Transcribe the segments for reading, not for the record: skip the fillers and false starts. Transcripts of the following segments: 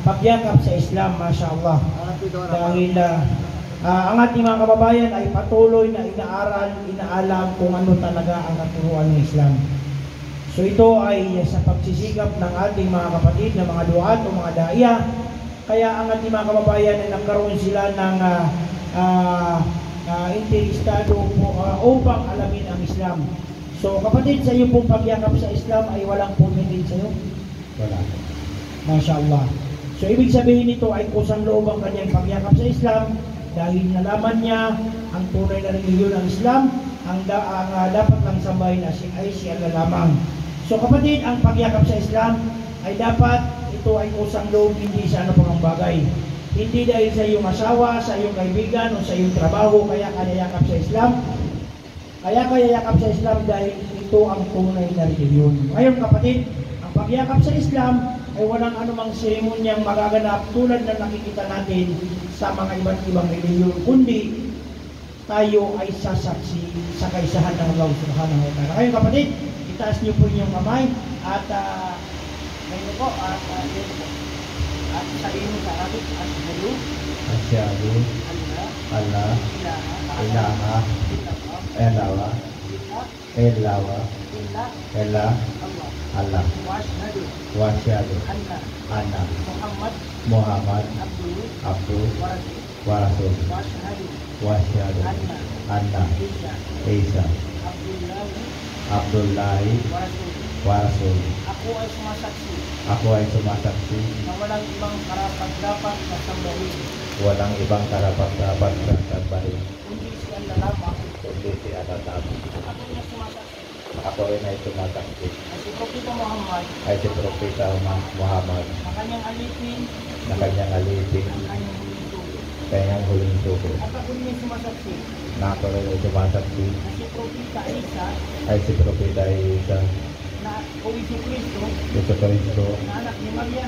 pagyakap sa Islam, mashallah. Dahil ang ating mga kababayan ay patuloy na inaaral, inaalam kung ano talaga ang katuruan ng Islam. So ito ay sa pagsisikap ng ating mga kapatid na mga duat o mga daya. Kaya ang ating mga kababayan ay nagkaroon sila ng interesado upang alamin ang Islam. So kapatid, sa iyo pong pagyakap sa Islam ay walang pumitin sa iyo? Wala. Mashallah. So ibig sabihin nito ay kusang loob ang kanyang pagyakap sa Islam dahil nalaman niya ang tunay na relihiyon ng Islam, ang dapat lang sambahin ay si Allah lamang. So kapatid, ang pagyakap sa Islam ay dapat ito ay kusang loob, hindi sa ano pang bagay. Hindi dahil sa iyong asawa, sa iyong kaibigan o sa iyong trabaho kaya yakap sa Islam. Kaya yakap sa Islam dahil ito ang tunay na relihiyon. Ngayon kapatid, ang pagyakap sa Islam ay walang anumang seremonyang magaganap tulad na nakikita natin sa mga iba't ibang relihiyon, kundi tayo ay sasaksi sa kaisahan ng Allah Subhanahu wa Ta'ala. Ngayon kapatid, itaas niyo po inyong kamay at ngayon po at sa inyo sa Arabic Asyhadu Allah ilaha illallah Allah wa asyhadu anna Muhammad abduhu wa rasuluh wa asyhadu anna Isa Abdullahi wa rasuluh. Ako ay sumasaksi na walang ibang karapat-dapat na sambahin. Walang ibang karapat-dapat na sambahin. Kundi si Allah lamang. Kundi si Allah lamang. Ako rin ay sumasaksi. Ay si Propeta Muhammad. Ay si Propeta Muhammad. Na kanyang alipin. Na kanyang alipin. Kanyang huling tubo. At ako rin ay sumasaksi. Na ako rin ay sumasaksi. Na si Propeta Isa. Ay si Propeta Isa. Na o Iso Kristo. Iso Kristo. Na anak ni Maria.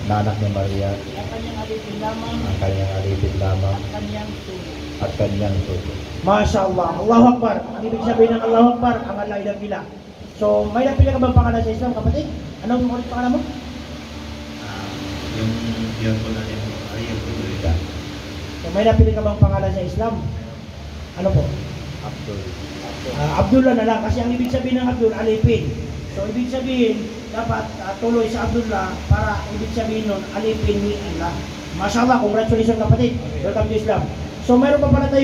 Na anak ni Maria. Ang kanyang alipin lamang. Ang kanyang alipin lamang. At kanyang tubo. At kanyang tubo. Mashallah. Allahu Akbar. Ang ibig sabihin ng Allahu Akbar, ang Allah ay dakila. So, may napili ka bang pangalan sa Islam, kapatid? Anong ulit pangalan mo? Yung yun po natin ay yung pagulita. So, may napili ka bang pangalan sa Islam? Ano po? Abdul. Abdullah na lang. Kasi ang ibig sabihin ng Abdul, alipin. So, ibig sabihin, dapat tuloy sa Abdullah para ibig sabihin nun, alipin ni Allah. Mashallah, congratulations kapatid. Welcome to Islam. So, mayroon pa pala tayong